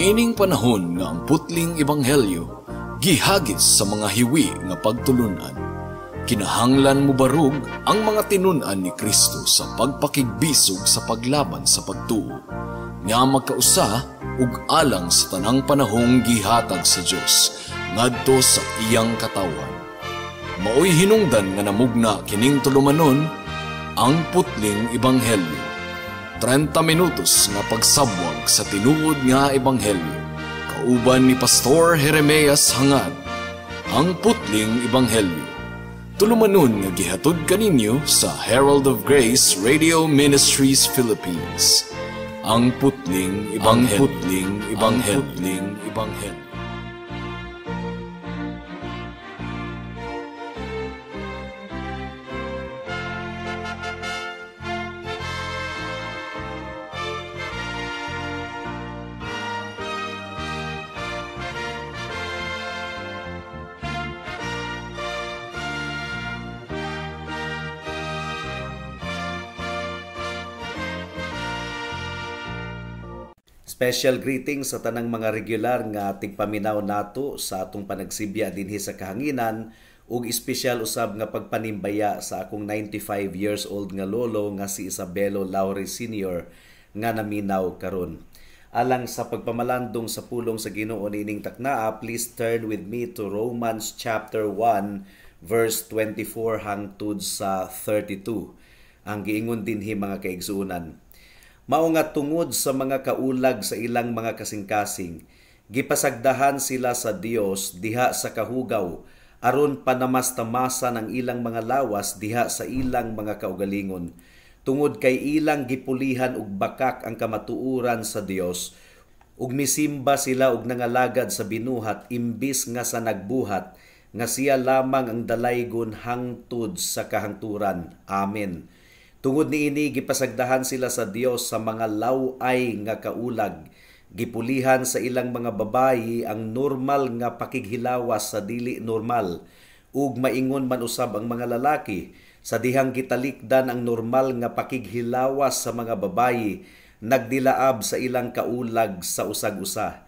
Niining panahon nga ang putling ebanghelyo gihagis sa mga hiwi nga pagtulunan. Kinahanglan mo barug ang mga tinunan ni Kristo sa pagpakigbisog sa paglaban sa pagtuo, nga magkausa ug alang sa tanang panahong gihatag sa Dios ngadto sa iyang katawan. Maoy hinungdan nga namugna kining tulumanon ang putling ebanghelyo. 30 minutos nga pagsabwag sa tinuod nga ebanghelyo. Kauban ni Pastor Jeremias Hangad, ang putling ebanghelyo. Tulumanon nga gihatod kaninyo sa Herald of Grace Radio Ministries Philippines. Ang putling ebanghelyo. Ang putling ebanghelyo. Special greetings sa tanang mga regular nga tigpaminaw nato sa atong panagsibya dinhi sa kahanginan ug espesyal usab nga pagpanimbaya sa akong 95 years old nga lolo nga si Isabelo Lauri Sr. nga naminaw karon. Alang sa pagpamalandong sa pulong sa Ginoo nining taknaa, please turn with me to Romans chapter 1 verse 24 hangtod sa 32. Ang giingon dinhi mga kaigsuonan. Mao nga tungod sa mga kaulag sa ilang mga kasing-kasing, gipasagdahan sila sa Dios diha sa kahugaw, aron panamas-tamasan ang ilang mga lawas diha sa ilang mga kaugalingon. Tungod kay ilang gipulihan og bakak ang kamatuoran sa Dios, ug misimba sila og nangalagad sa binuhat imbis nga sa nagbuhat, nga siya lamang ang dalaygon hangtod sa kahangturan. Amen. Tungod niini gipasagdahan sila sa Dios sa mga laway nga kaulag. Gipulihan sa ilang mga babayi ang normal nga pakighilawas sa dili normal, ug maingon man usab ang mga lalaki sa dihang gitalikdan ang normal nga pakighilawas sa mga babayi, nagdilaab sa ilang kaulag sa usag-usa.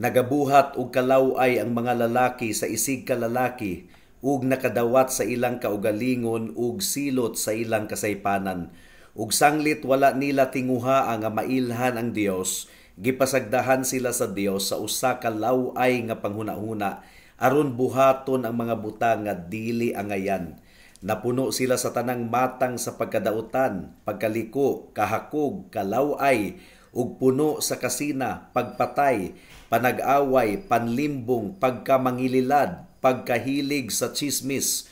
Nagabuhat og kalaway ang mga lalaki sa isig ka lalaki, ug nakadawat sa ilang kaugalingon ug silot sa ilang kasaypanan. Ug sanglit wala nila tinguha nga mailhan ang Dios, gipasagdahan sila sa Dios sa usa ka laway nga panghuna-huna, aron buhaton ang mga butang nga dili angayan. Napuno sila sa tanang matang sa pagkadautan, pagkaliko, kahakog, kalaway, ug puno sa kasina, pagpatay, panag-away, panlimbong, pagkamangililad, pagkahilig sa chismis,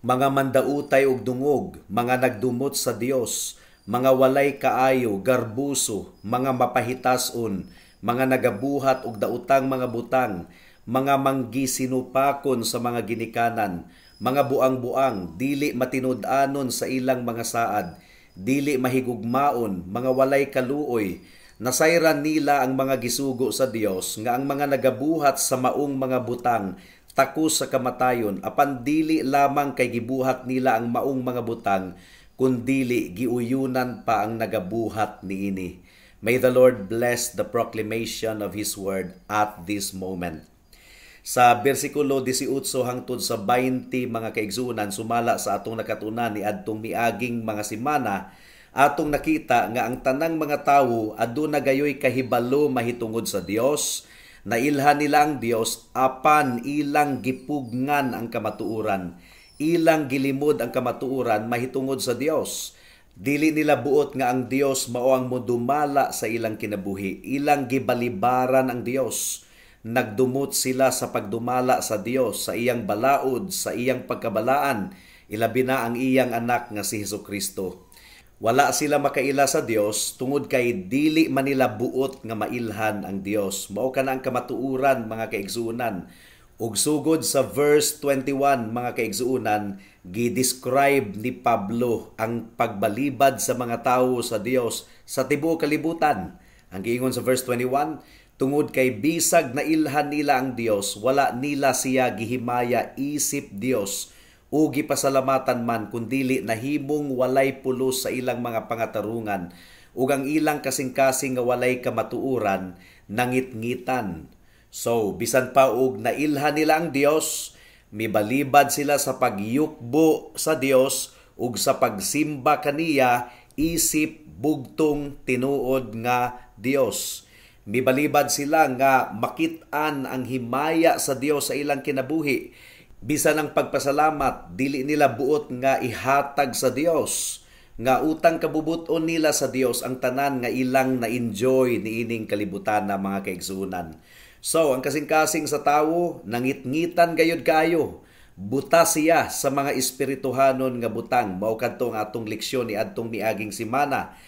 mga mandautay og dungog, mga nagdumot sa Dios, mga walay kaayo, garbuso, mga mapahitason, mga nagabuhat og dautang mga butang, mga manggisinupakon sa mga ginikanan, mga buang-buang, dili matinud-anon sa ilang mga saad, dili mahigugmaon, mga walay kaluoy. Nasayran nila ang mga gisugo sa Dios, nga ang mga nagabuhat sa maong mga butang takos sa kamatayon, apan dili lamang kay gibuhat nila ang maong mga butang, kundili giuyunan pa ang nagabuhat niini. May the Lord bless the proclamation of His word at this moment. Sa bersikulo 18 hangtod sa 20 mga kaigsuonan, sumala sa atong nakatunan ni adtong miaging mga semana, atong nakita nga ang tanang mga tawo aduna gayoy kahibalo mahitungod sa Dios. Nailhan nila ang Dios apan ilang gipugngan ang kamatuoran. Ilang gilimod ang kamatuoran mahitungod sa Dios. Dili nila buot nga ang Dios mao ang modumala sa ilang kinabuhi. Ilang gibalibaran ang Dios. Nagdumot sila sa pagdumala sa Dios, sa iyang balaod, sa iyang pagkabalaan, ilabi na ang iyang anak nga si Hesukristo. Wala sila makaila sa Dios tungod kay dili man nila buot nga mailhan ang Dios. Mao kana ang kamatuoran mga kaigsuonan. Ug sugod sa verse 21 mga kaigsuonan, gi-describe ni Pablo ang pagbalibad sa mga tawo sa Dios sa tibuok kalibutan. Ang giingon sa verse 21, tungod kay bisag na ilhan nila ang Dios, wala nila siya gihimaya isip Dios o gipasalamatan man kundili nahimong walay pulos sa ilang mga pangatarungan ug ang ilang kasing-kasing nga walay kamatuoran nangitngitan. So, bisan pa og nailhan nila ang Dios, mibalibad sila sa pagyukbo sa Dios ug sa pagsimba kaniya isip bugtong tinuod nga Dios. Mibalibad sila nga makit-an ang himaya sa Dios sa ilang kinabuhi. Bisan ang pagpasalamat, dili nila buot nga ihatag sa Dios. Nga utang kabubuton nila sa Dios ang tanan nga ilang na-enjoy niining kalibutan na mga kaigsunan. So, ang kasing-kasing sa tawo, nangitngitan gayud kayo. Buta siya sa mga espirituhanon nga butang. Mao kadto ang atong leksyon ni adtong miaging semana.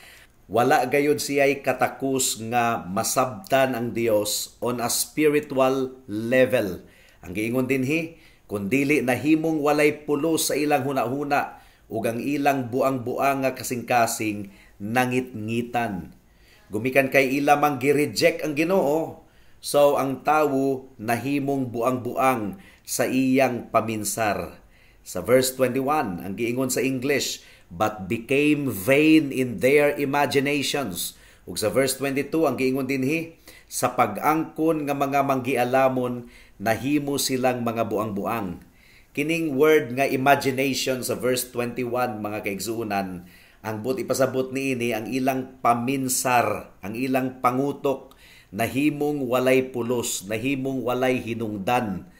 Wala gayud siya'y katakus nga masabtan ang Dios on a spiritual level. Ang giingon dinhi, kun dili nahimong walay pulos sa ilang hunahuna ug ang ilang buang-buang nga kasing-kasing nangitngitan. Gumikan kay ila mang gi-reject ang Ginoo. So, ang tawo nahimong buang-buang sa iyang paminsar. Sa verse 21, ang giingon sa English, but became vain in their imaginations. Ug sa verse 22, ang giingon dinhi, sa pag-angkon nga mga manggialamon, nahimo silang mga buang-buang. Kining word nga imagination sa verse 21, mga kaigsuunan, ang ipasabot niini ang ilang paminsar, ang ilang pangutok, nahimong walay pulos, nahimong walay hinungdan,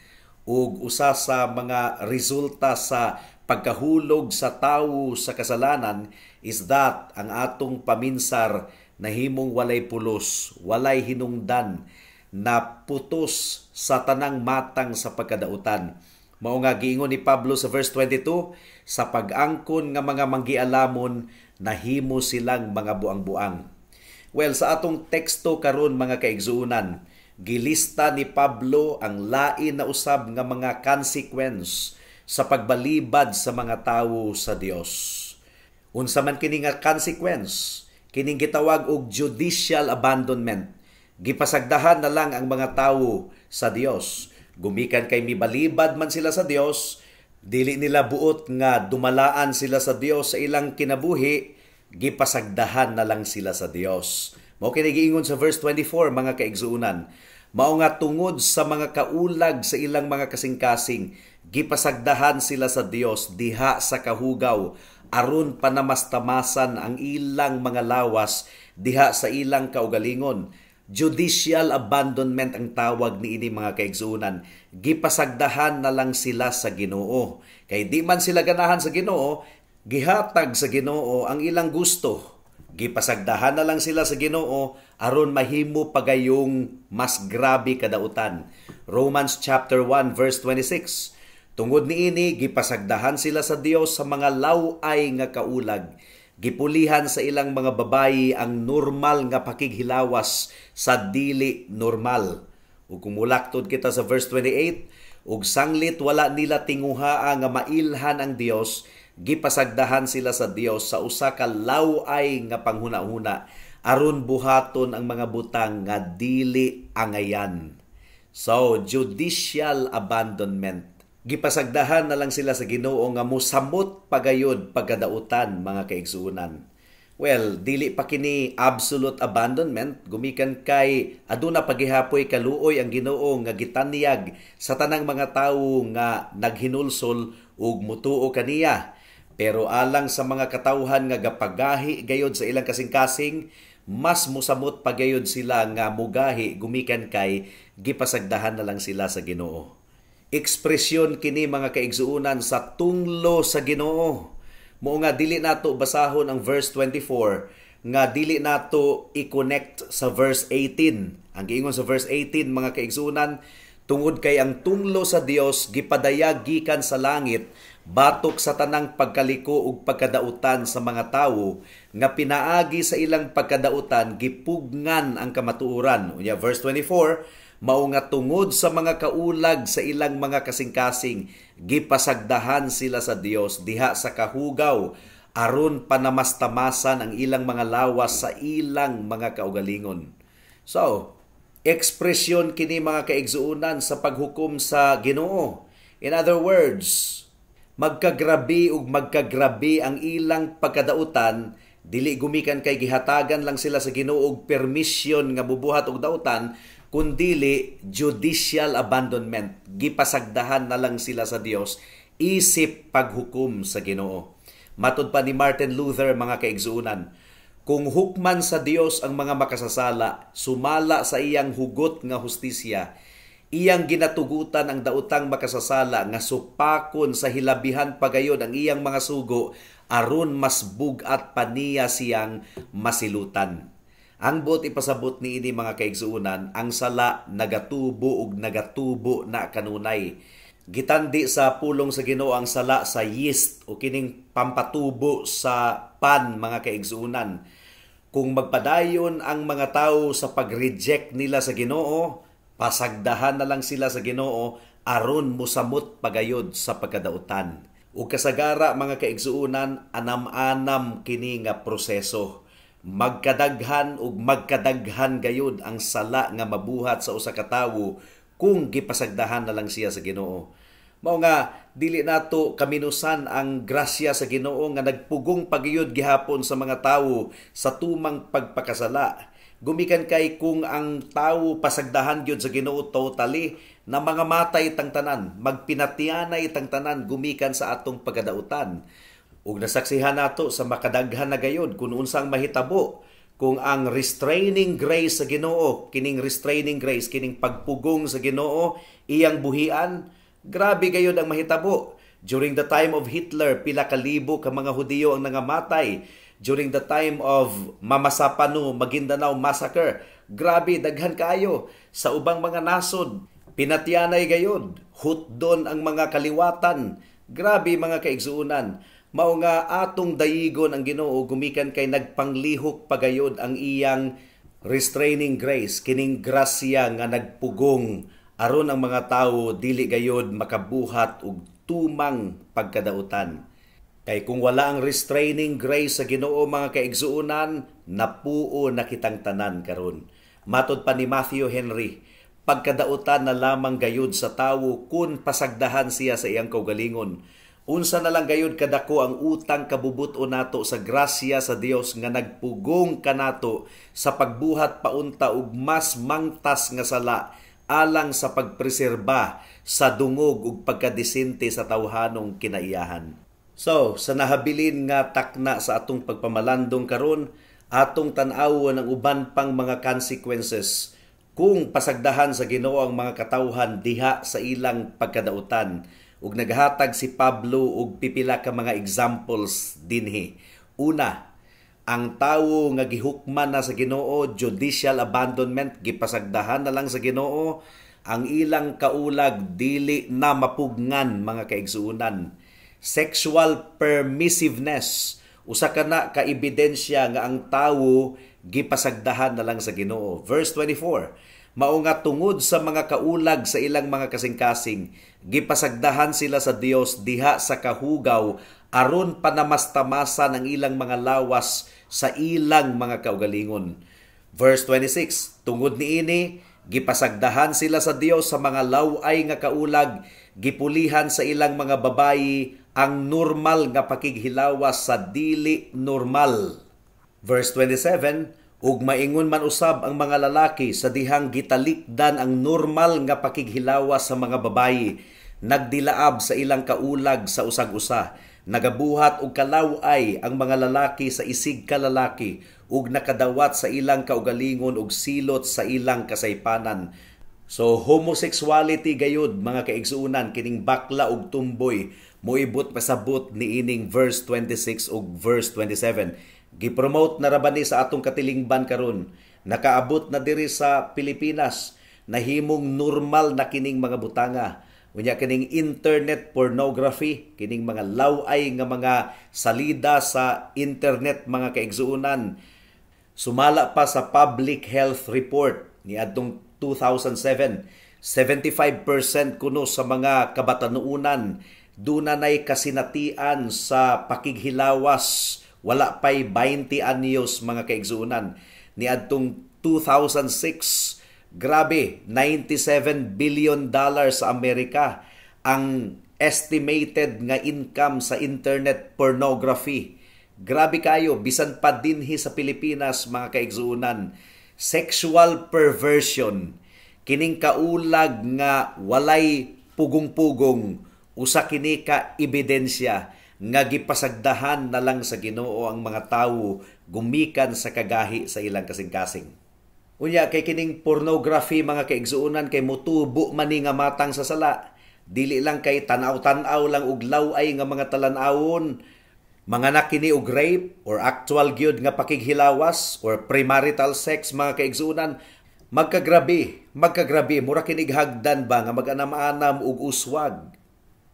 ug usa sa mga resulta sa pagkahulog sa tawo sa kasalanan is that ang atong paminsar nahimong walay pulos, walay hinungdan, na putos sa tanang matang sa pagkadautan. Mao nga giingon ni Pablo sa verse 22, sa pag-angkon nga mga manggialamon nahimo silang mga buang-buang. Well, sa atong teksto karon mga kaigsuunan, gilista ni Pablo ang lain na usab nga mga consequence sa pagbalibad sa mga tawo sa Dios. Unsa man kini nga consequence, kining gitawag og judicial abandonment. Gipasagdahan na lang ang mga tawo sa Dios. Gumikan kay mibalibad man sila sa Dios, dili nila buot nga dumalaan sila sa Dios sa ilang kinabuhi, gipasagdahan na lang sila sa Dios. Mao kini giingon sa verse 24, mga kaigsuunan, mao nga tungod sa mga kaulag sa ilang mga kasing-kasing, gipasagdahan sila sa Dios diha sa kahugaw, aron panamastamasan ang ilang mga lawas diha sa ilang kaugalingon. Judicial abandonment ang tawag niini, mga kaigsuunan. Gipasagdahan na lang sila sa Ginoo. Kay di man sila ganahan sa Ginoo, gihatag sa Ginoo ang ilang gusto. Gipasagdahan na lang sila sa Ginoo aron mahimo pagayong mas grabe kadautan. Romans chapter 1 verse 26. Tungod niini gipasagdahan sila sa Dios sa mga law-ay nga kaulag. Gipulihan sa ilang mga babayi ang normal nga pakighilawas sa dili normal. Ug kung mulaktod kita sa verse 28, ug sanglit wala nila tinguhaa nga mailhan ang Dios, gipasagdahan sila sa Dios sa usa ka law-ay nga panghuna-huna aron buhaton ang mga butang nga dili angayan. So, judicial abandonment. Gipasagdahan na lang sila sa Ginoo nga mosamot pagayod pagkadautan, mga kaigsuunan. Well, dili pa kini absolute abandonment, gumikan kay aduna pagihapoy kaluoy ang Ginoo nga gitanyag sa tanang mga tawo nga naghinulsol ug mutuo kaniya. Pero alang sa mga katawhan nga gapagahi gayod sa ilang kasing-kasing, mas musamot pagayod sila nga mugahi gumikan kay gipasagdahan na lang sila sa Ginoo. Ekspresyon kini, mga kaigsuunan, sa tunglo sa Ginoo. Mao nga dili nato basahon ang verse 24, nga dili nato i-connect sa verse 18. Ang giingon sa verse 18, mga kaigsuunan, tungod kay ang tunglo sa Dios gipadayag gikan sa langit batok sa tanang pagkaliko ug pagkadautan sa mga tawo, nga pinaagi sa ilang pagkadautan gipugngan ang kamatuoran. Unya verse 24, mao nga tungod sa mga kaulag sa ilang mga kasing-kasing, gipasagdahan sila sa Dios diha sa kahugaw aron panamastamasan ang ilang mga lawas sa ilang mga kaugalingon. So, ekspresyon kini, mga kaigsuunan, sa paghukom sa Ginoo. In other words, magkagrabi ug magkagrabi ang ilang pagkadautan Dili gumikan kay gihatagan lang sila sa Ginoo og permission nga bubuhat og dautan, kundili judicial abandonment. Gipasagdahan na lang sila sa Dios isip paghukom sa Ginoo. Matud pa ni Martin Luther, mga kaigsuunan, kung hukman sa Dios ang mga makasasala, sumala sa iyang hugot nga hustisya, iyang ginatugutan ang daotang makasasala nga supakon sa hilabihan pagayod ang iyang mga sugo aron mas bugat pa niya siyang masilutan. Ang buot ipasabot ni ini, mga kaigsuunan, ang sala nagatubo ug nagatubo na kanunay. Gitandi sa pulong sa Ginoo ang sala sa yeast o kining pampatubo sa pan, mga kaigsuunan. Kung magpadayon ang mga tao sa pag-reject nila sa Ginoo, pasagdahan na lang sila sa Ginoo aron mosamot pagayod sa pagkadautan. Ug kasagara, mga kaigsuunan, anam-anam kini nga proseso. Magkadaghan ug magkadaghan gayud ang sala nga mabuhat sa usa ka tawo kung gipasagdahan na lang siya sa Ginoo. Mao nga dili nato kaminusan ang grasya sa Ginoo nga nagpugong pagiyod gihapon sa mga tawo sa tumang pagpakasala. Gumikan kay kung ang tawo pasagdahan gyud sa Ginoo totally, na mga matay itang tanan, magpinatianay itang tanan gumikan sa atong pagkadautan. Ug nasaksihan nato sa makadaghan na gayud kung unsang mahitabo kung ang restraining grace sa Ginoo, kining restraining grace, kining pagpugong sa Ginoo, iyang buhian, grabe gayud ang mahitabo. During the time of Hitler, pila ka libo ka mga Hudiyo ang nangamatay. During the time of Mamasapano, Maguindanao Massacre, grabe, daghan kaayo. Sa ubang mga nasod, pinatianay gayud, hutdon ang mga kaliwatan. Grabe, mga kaigsuunan. Mao nga atong dayigon ang Ginoo gumikan kay nagpanglihok pagayod ang iyang restraining grace, kining grasya nga nagpugong aron ang mga tawo dili gayod makabuhat og tumang pagkadautan. Kay kung wala ang restraining grace sa Ginoo, mga kaigsuunan, napuo na kitang tanan karon. Matod pa ni Matthew Henry, pagkadautan na lamang gayud sa tawo kun pasagdahan siya sa iyang kaugalingon. Unsa na lang gayud kadako ang utang kabubuto nato sa grasya sa Dios nga nagpugong kanato sa pagbuhat paunta og mas mangtas nga sala alang sa pagpreserba sa dungog ug pagkadisente sa tawhanong kinaiyahan. So, sa nahabilin nga takna sa atong pagpamalandong karon, atong tan-awon ang uban pang mga consequences kung pasagdahan sa Ginoo ang mga katawhan diha sa ilang pagkadautan. Ug naghatag si Pablo og pipila ka mga examples dinhi. Una, ang tawo nga gihukman na sa Ginoo, judicial abandonment, gipasagdahan na lang sa Ginoo, ang ilang kaulag dili na mapugngan, mga kaigsuunan. Sexual permissiveness, usa ka na ka ebidensya nga ang tawo gipasagdahan na lang sa Ginoo. Verse 24, mao nga tungod sa mga kaulag sa ilang mga kasing-kasing, gipasagdahan sila sa Dios diha sa kahugaw aron panamastamasan ang ilang mga lawas sa ilang mga kaugalingon. Verse 26, tungod niini, gipasagdahan sila sa Dios sa mga laway nga kaulag, gipulihan sa ilang mga babayi ang normal nga pakighilawas sa dili normal. Verse 27, ug maingon man usab ang mga lalaki sa dihang gitalikdan ang normal nga pakighilawas sa mga babayi, nagdilaab sa ilang kaulag sa usag-usa, nagabuhat og kalaway ang mga lalaki sa isig ka lalaki, ug nakadawat sa ilang kaugalingon og silot sa ilang kasaypanan. So homosexuality gayud, mga kaigsuunan, kining bakla ug tumboy, moibot pasabot ni ining verse 26 ug verse 27. Gipromote na rabani sa atong katilingban karon, nakaabot na diri sa Pilipinas, nahimong normal na kining mga butanga. Unya kining internet pornography, kining mga laway nga mga salida sa internet, mga kaigsuunan. Sumala pa sa Public Health Report ni adtong 2007, 75% kuno sa mga kabatanuunan dunay kasinatian sa pakighilawas, wala pay 20 anyos, mga kaigsuunan. Ni adtong 2006, grabe, $97 billion sa Amerika ang estimated nga income sa internet pornography. Grabe kayo, bisan pa dinhi sa Pilipinas mga kaigsuunan, sexual perversion, kining kaulag nga walay pugong-pugong, usa kini ka ebidensya nga gipasagdahan na lang sa Ginoo ang mga tawo gumikan sa kagahi sa ilang kasing-kasing. Unya kay kining pornography mga kaigsuunan kay motubo man ni nga matang sa sala. Dili lang kay tanaw-tanaw lang og laway nga mga talan-awon, mga nakini og rape or actual gyud nga pakighilawas or premarital sex mga kaigsuunan, magkagrabe, mura kinig hagdan ba nga mag-anam-anam og uswag.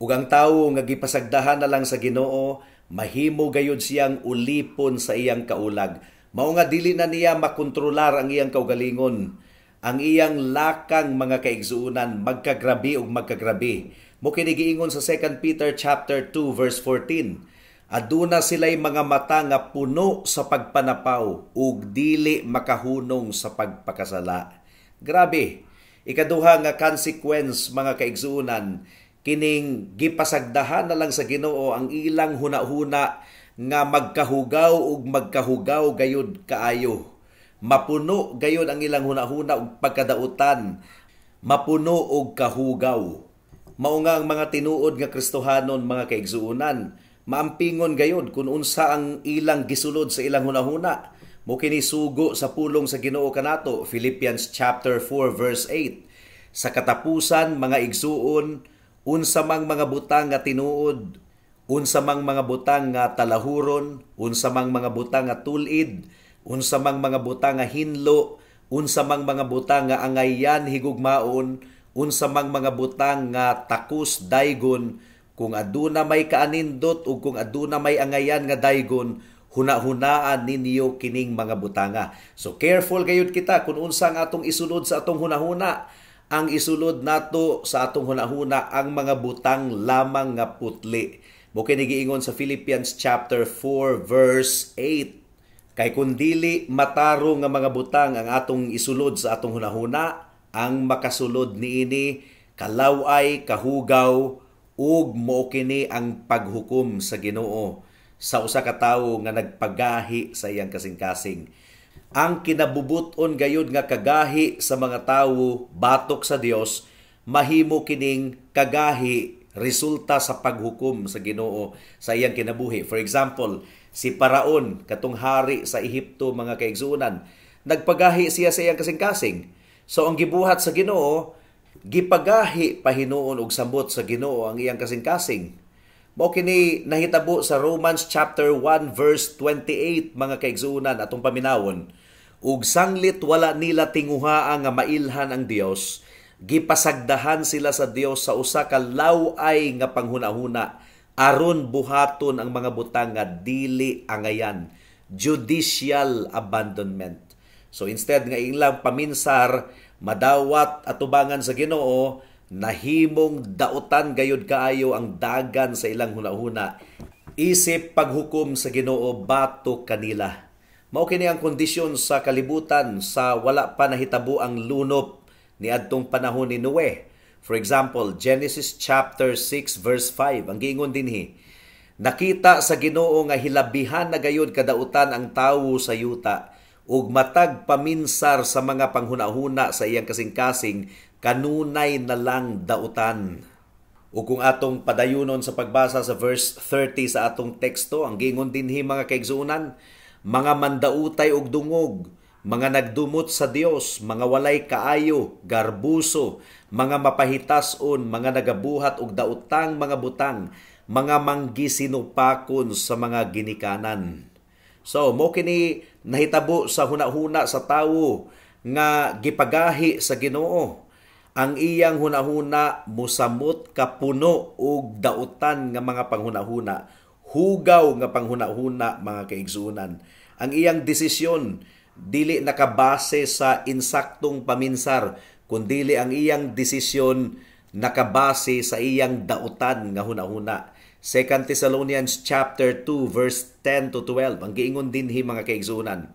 Ug ang tawo nga gipasagdahan na lang sa Ginoo, mahimo gayud siyang ulipon sa iyang kaulag. Mao nga dili na niya makontrolar ang iyang kaugalingon. Ang iyang lakang mga kaigsuunan magkagrabe ug magkagrabe. Mo kini giingon sa 2 Peter chapter 2 verse 14. Aduna sila'y mga mata nga puno sa pagpanapaw ug dili makahunong sa pagpakasala. Grabe. Ikaduha nga consequence mga kaigsuunan, kining gipasagdahan na lang sa Ginoo ang ilang hunahuna nga magkahugaw ug magkahugaw gayud kaayo. Mapuno gayud ang ilang hunahuna ug pagkadautan. Mapuno og kahugaw. Mao nga ang mga tinuod nga Kristohanon mga kaigsuunan, maampingon gayud kung unsa ang ilang gisulod sa ilang hunahuna. Mo kini sugo sa pulong sa Ginoo kanato, Philippians chapter 4 verse 8. Sa katapusan mga igsuon, unsa mang mga butang nga tinuod, unsa mang mga butang nga talahuron, unsa mang mga butang nga tulid, unsa mang mga butang nga hinlo, unsa mang mga butang nga angayan higugmaon, unsa mang mga butang nga takus daygon, kung aduna may kaanindot o kung aduna may angayan nga daygon, hunahunaan ninyo kining mga butanga. So careful gayud kita kung unsa ang atong isulod sa atong hunahuna. Ang isulod nato sa atong hunahuna ang mga butang lamang nga putli. Mo kini giingon sa Philippians chapter 4 verse 8. Kay kun dili mataro nga mga butang ang atong isulod sa atong hunahuna, ang makasulod niini kalaway, kahugaw, ug mao kini ang paghukom sa Ginoo sa usa ka tawo nga nagpagahi sa iyang kasing-kasing. Ang kinabubuton gayud nga kagahi sa mga tawo batok sa Dios, mahimo kining kagahi resulta sa paghukom sa Ginoo sa iyang kinabuhi. For example, si Paraon katong hari sa Ehipto mga kaigsuunan, nagpagahi siya sa iyang kasing-kasing. So ang gibuhat sa Ginoo, gipagahi pahinuon og sambot sa Ginoo ang iyang kasing-kasing. Mao kini nahitabo sa Romans chapter 1 verse 28 mga kaigsuunan atong paminawon. Ug sanglit wala nila tinguhaa nga mailhan ang Dios, gipasagdahan sila sa Dios sa usa ka laway nga panghunahuna aron buhaton ang mga butang nga dili angayan, judicial abandonment. So instead nga ilang paminsar madawat atubangan sa Ginoo, nahimong dautan gayud kaayo ang dagan sa ilang hunahuna. Isip paghukom sa Ginoo batok kanila. Mao kini ang kondisyon sa kalibutan sa wala pa nahitabo ang lunop ni adtong panahon ni Noe. For example, Genesis chapter 6 verse 5, ang giingon dinhi, nakita sa Ginoo nga hilabihan na gayud kadautan ang tawo sa yuta ug matag paminsar sa mga panghunahuna sa iyang kasing-kasing, kanunay na lang dautan. O kung atong padayunon sa pagbasa sa verse 30 sa atong teksto, ang giingon dinhi mga kaigsuunan, mga mandautay og dungog, mga nagdumot sa Dios, mga walay kaayo, garbuso, mga mapahitason, mga nagabuhat og dautang mga butang, mga manggisinupakon sa mga ginikanan. So, mo kini nahitabo sa hunahuna sa tawo nga gipagahi sa Ginoo. Ang iyang hunahuna musamot kapuno og dautan nga mga panghunahuna, hugaw nga panghunahuna mga kaigsuunan. Ang iyang desisyon dili nakabase sa insaktong paminsar, kundi ang iyang desisyon nakabase sa iyang dautan nga hunahuna. 2 Thessalonians chapter 2 verse 10 to 12, ang giingon dinhi mga kaigsuunan,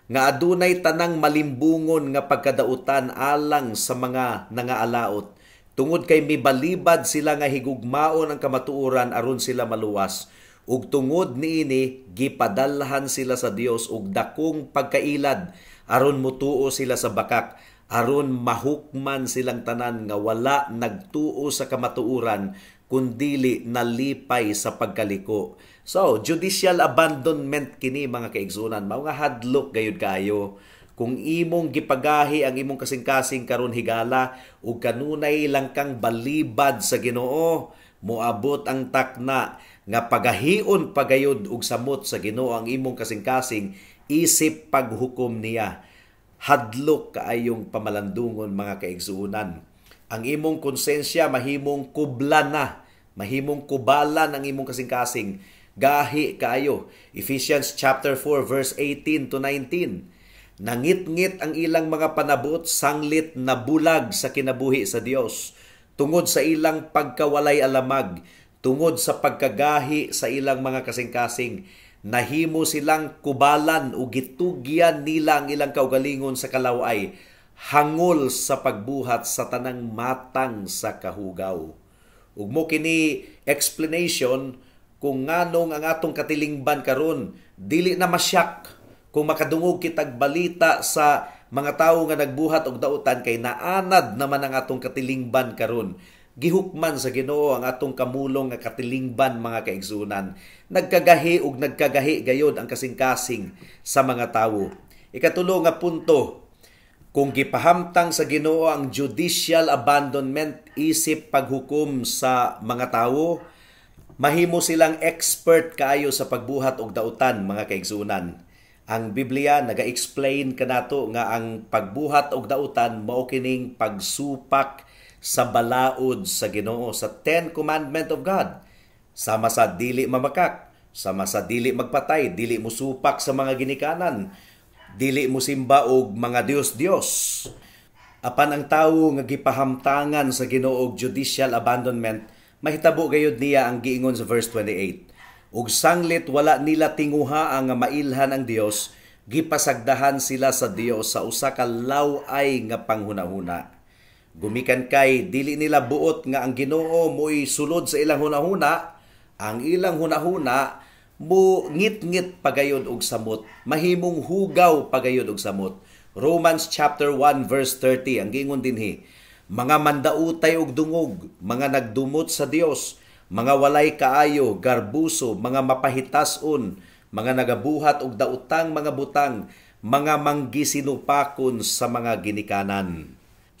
nga adunay tanang malimbungon nga pagkadautan alang sa mga nangaalaot, tungod kay mibalibad sila nga higugmaon ang kamatuoran aron sila maluwas, ug tungod niini gipadalhan sila sa Dios og dakong pagkailad aron mutuo sila sa bakak, aron mahukman silang tanan nga wala nagtuo sa kamatuoran kundili nalipay sa pagkaliko. So, judicial abandonment kini mga kaigsunan, mao nga hadlok gayud kayo. Kung imong gipagahi ang imong kasing-kasing karon higala ug kanunay lang kang balibad sa Ginoo, moabot ang takna nga pagahion pagayod og samot sa Ginoo ang imong kasing-kasing isip paghukom niya. Hadlok kaayong pamalandungon mga kaigsunan. Ang imong konsensya mahimong kublan na, mahimong kubalan ang imong kasing-kasing. Gahi kaayo. Ephesians chapter 4 verse 18 to 19. Nangit-ngit ang ilang mga panabot, sanglit na bulag sa kinabuhi sa Dios, tungod sa ilang pagkawalay alamag, tungod sa pagkagahi sa ilang mga kasing-kasing, nahimo silang kubalan o gitugyan nila ang ilang kaugalingon sa kalaway, hangol sa pagbuhat sa tanang matang sa kahugaw. Ug mo kini explanation kung nganong ang atong katilingban karon dili na masyak kung makadungog kitag balita sa mga tawo nga nagbuhat og dautan kay naanad naman ang atong katilingban karon. Gihukman sa Ginoo ang atong kamulong nga katilingban mga kaigsunan. Nagkagahi ug nagkagahi gayod ang kasing-kasing sa mga tawo. Ikatulo nga punto, kung gipahamtang sa Ginoo ang judicial abandonment isip paghukom sa mga tawo, mahimo silang expert kaayo sa pagbuhat og dautan mga kaigsunan. Ang Biblia naga-explain kanato nga ang pagbuhat og dautan mao kining pagsupak sa balaod sa Ginoo, sa 10 commandment of God. Sama sa dili mamakak, sama sa dili magpatay, dili musupak sa mga ginikanan, dili musimba og mga Dios-Dios. Apan ang tawo nga gipahamtangan sa Ginoo og judicial abandonment, mahitabo gayud niya ang giingon sa verse 28. Ug sanglit wala nila tinguha ang mailhan ang Dios, gipasagdahan sila sa Dios sa usa ka law-ay nga panghunahuna. Gumikan kay dili nila buot nga ang Ginoo mo'y sulod sa ilang hunahuna, ang ilang hunahuna mo ngit-ngit pagayod og samot, mahimong hugaw pagayod og samot. Romans chapter 1 verse 30 ang giingon dinhi, mga mandautay og dungog, mga nagdumot sa Dios, mga walay kaayo, garbuso, mga mapahitason, mga nagabuhat og dautang mga butang, mga manggisinupakon sa mga ginikanan.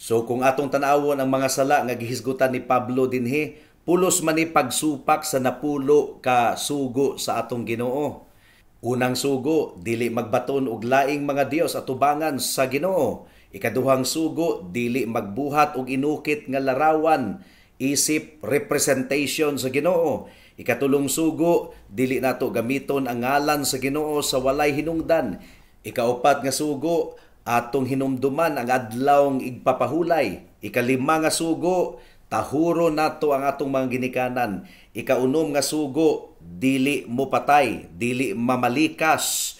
So kung atong tanawon ang mga sala nga gihisgutan ni Pablo dinhi, pulos man ni pagsupak sa napulo ka sugo sa atong Ginoo. Unang sugo, dili magbaton og laing mga Dios atubangan sa Ginoo. Ikaduhang sugo, dili magbuhat og inukit nga larawan, isip representation sa Ginoo. Ikatulong sugo, dili nato gamiton ang ngalan sa Ginoo sa walay hinungdan. Ikaupat nga sugo, atong hinumduman ang adlawng igpapahulay. Ikalima nga sugo, tahuro nato ang atong mga ginikanan. Ikaunom nga sugo, dili mo patay, dili mamalikas,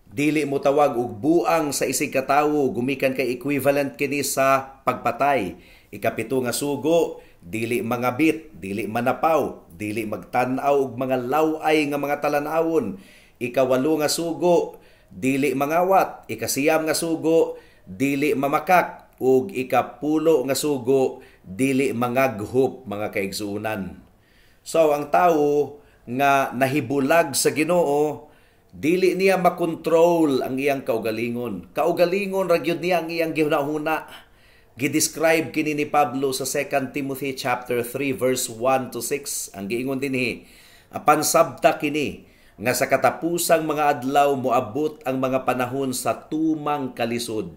dili mo tawag og buang sa isig katawo, gumikan kay equivalent kini sa pagpatay. Ikapito nga sugo, dili mangabit, dili manapaw, dili magtan-aw og mga law-ay nga mga talan-awon. Ikawalo nga sugo, dili mangawat. Ikasiyam nga sugo, dili mamakak. Ug ikapulo nga sugo, dili mangaghop mga kaigsuunan. So ang tawo nga nahibulag sa Ginoo, dili niya makontrol ang iyang kaugalingon. Kaugalingon ra gyud niya ang iyang gihunahuna. Gidescribe kini ni Pablo sa 2 Timothy chapter 3 verse 1 to 6. Ang giingon dinhi, apan sabta kini nga sa katapusang mga adlaw moabot ang mga panahon sa tumang kalisod.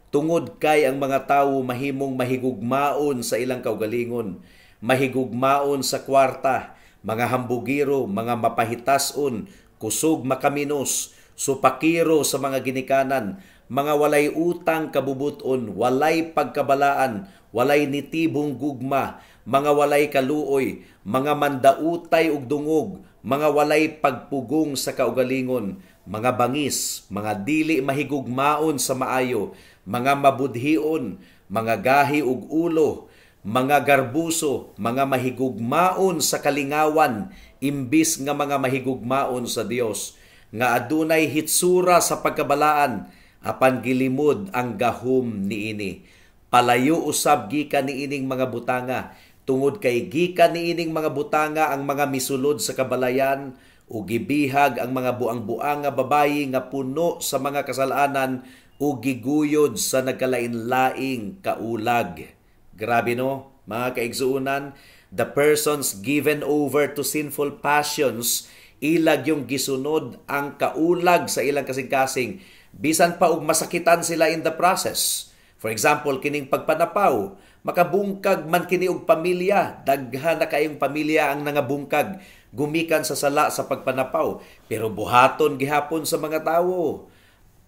Tungod kay ang mga tawo mahimong mahigugmaon sa ilang kaugalingon, mahigugmaon sa kwarta, mga hambugiro, mga mapahitason, kusog makaminos, supakiro sa mga ginikanan, mga walay utang kabubuton, walay pagkabalaan, walay nitibong gugma, mga walay kaluoy, mga mandautay ug dungog, mga walay pagpugong sa kaugalingon, mga bangis, mga dili mahigugmaon sa maayo, mga mabudhion, mga gahi ug ulo, mga garbuso, mga mahigugmaon sa kalingawan, imbis nga mga mahigugmaon sa Dios nga adunay hitsura sa pagkabalaan apan gilimod ang gahom niini. Palayo usab gikan niining mga butanga tungod kay gikan niining mga butanga ang mga misulod sa kabalayan o gibihag ang mga buang-buang nga babayi nga puno sa mga kasalanan o giguyod sa nagkalain-laing kaulag. Grabe no, mga kaigsuunan, the persons given over to sinful passions, ilag yung gisunod ang kaulag sa ilang kasing-kasing, bisan pa og masakitan sila in the process. For example, kining pagpanapaw, makabungkag man kini og pamilya, daghan na kayong pamilya ang nangabungkag gumikan sa sala sa pagpanapaw, pero buhaton gihapon sa mga tawo.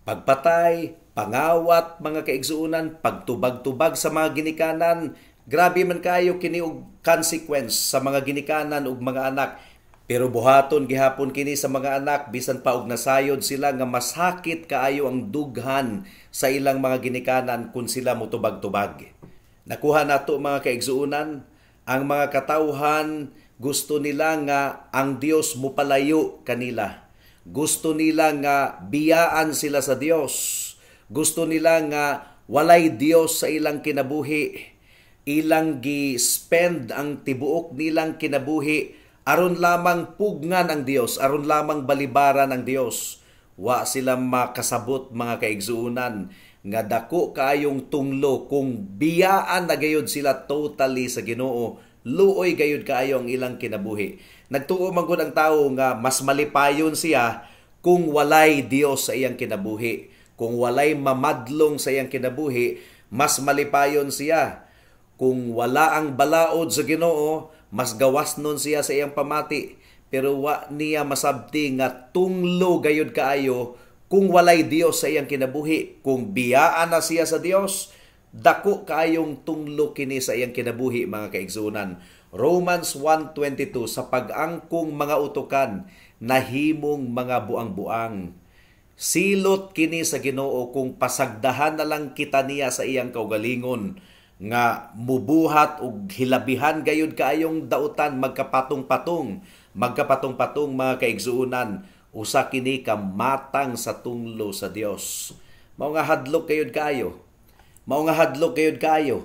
Pagpatay, pangawat, mga kaigsuunan, pagtubag-tubag sa mga ginikanan, grabe man kayo kini og consequence sa mga ginikanan ug mga anak. Pero buhaton gihapon kini sa mga anak bisan pa og nasayod sila nga masakit kaayo ang dughan sa ilang mga ginikanan kung sila motubag-tubag. Nakuha nato mga kaigsuunan, ang mga katawhan gusto nila nga ang Dios mupalayo kanila. Gusto nila nga biyaan sila sa Dios. Gusto nila nga walay Dios sa ilang kinabuhi. Ilang gi-spend ang tibuok nilang kinabuhi aron lamang pugngan ang Dios, aron lamang balibaran ang Dios. Wa sila makasabot mga kaigsuunan nga dako kaayong tunglo kung biyaan na gayud sila totally sa Ginoo. Luoy gayud kaayo ang ilang kinabuhi. Nagtuo man gud ang tawo nga mas malipayon siya kung walay Dios sa iyang kinabuhi. Kung walay mamadlong sa iyang kinabuhi, mas malipayon siya. Kung wala ang balaod sa Ginoo, mas gawas nun siya sa iyang pamati. Pero wa niya masabti nga tunglo gayud kaayo kung walay Dios sa iyang kinabuhi. Kung biyaan na siya sa Dios, dako kaayong tunglo kini sa iyang kinabuhi mga kaigsuunan. Romans 1:22, sa pag-angkong mga utukan, nahimong mga buang-buang. Silot kini sa Ginoo kung pasagdahan na lang kita niya sa iyang kaugalingon, nga mubuhat og hilabihan gayud kaayong dautan magkapatong-patong mga kaigsuunan, usa kini kamatang sa tunglo sa Dios. Mao nga hadlok gayud kaayo.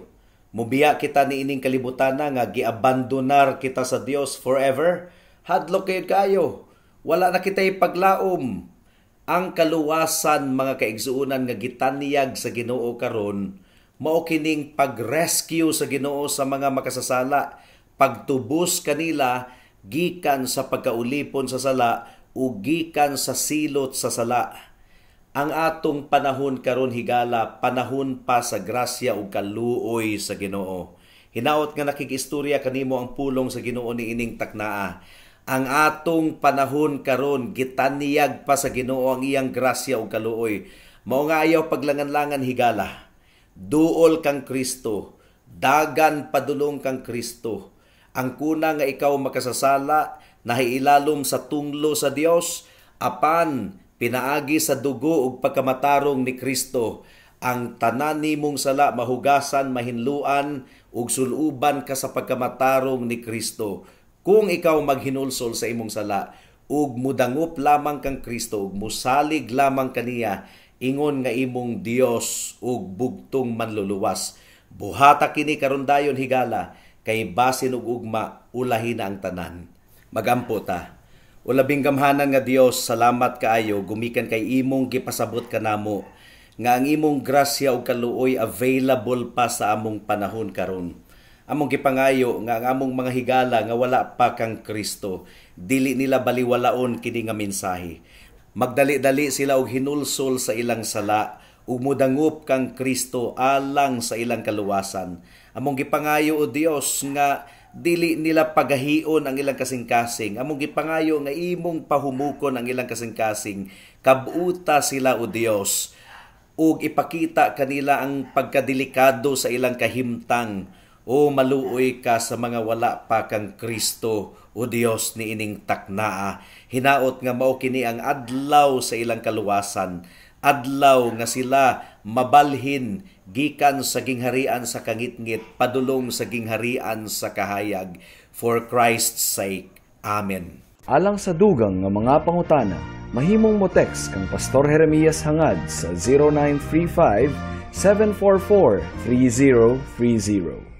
Mubiya kita ni ining kalibutan nga giabandonar kita sa Dios forever. Hadlok kayo. Wala na kita ipaglaom. Ang kaluwasan mga kaigsuunan nga gitanyag sa Ginoo karon, mao kining pag-rescue sa Ginoo sa mga makasasala, pagtubos kanila gikan sa pagkaulipon sa sala ug gikan sa silot sa sala. Ang atong panahon karon higala, panahon pa sa grasya ug kaluoy sa Ginoo. Hinaot nga nakigistorya kanimo ang pulong sa Ginoo niining taknaa. Ang atong panahon karon gitanyag pa sa Ginoo ang iyang grasya ug kaluoy. Mao nga ayaw paglangan-langan higala. Duol kang Kristo, dagan padulong kang Kristo. Ang kuna nga ikaw makasasala, nahiilalom sa tunglo sa Dios, apan pinaagi sa dugo ug pagkamatarong ni Kristo, ang tanan nimong sala mahugasan, mahinluan ug suluban ka sa pagkamatarong ni Kristo. Kung ikaw maghinulsol sa imong sala ug mudangup lamang kang Kristo ug musalig lamang kaniya, ingon nga imong Dios ug bugtong manluluwas. Buhata kini karon dayon higala, kay basin ug ugma ulahin ang tanan. Magampo ta. O labing gamhanan nga Dios, salamat kaayo gumikan kay imong gipasabot kanamo nga ang imong grasya ug kaluoy available pa sa among panahon karon. Among gipangayo nga ang among mga higala nga wala pa kang Kristo, dili nila baliwalaon kini nga mensahe. Magdali-dali sila og hinulsol sa ilang sala ug mudangup kang Kristo alang sa ilang kaluwasan. Among gipangayo o Dios nga dili nila pagahion ang ilang kasing-kasing. Among gipangayo nga imong pahumukon ang ilang kasing-kasing. Kabuta sila o Dios ug ipakita kanila ang pagkadelikado sa ilang kahimtang. O maluoy ka sa mga wala pa kang Kristo o Dios ni ining taknaa. Hinaot nga mao kini ang adlaw sa ilang kaluwasan. Adlaw nga sila mabalhin gikan sa gingharian sa kangitngit padulong sa gingharian sa kahayag, for Christ's sake. Amen. Alang sa dugang nga mga pangutana, mahimong mo text kang Pastor Jeremias hangad sa 0935 744 3030.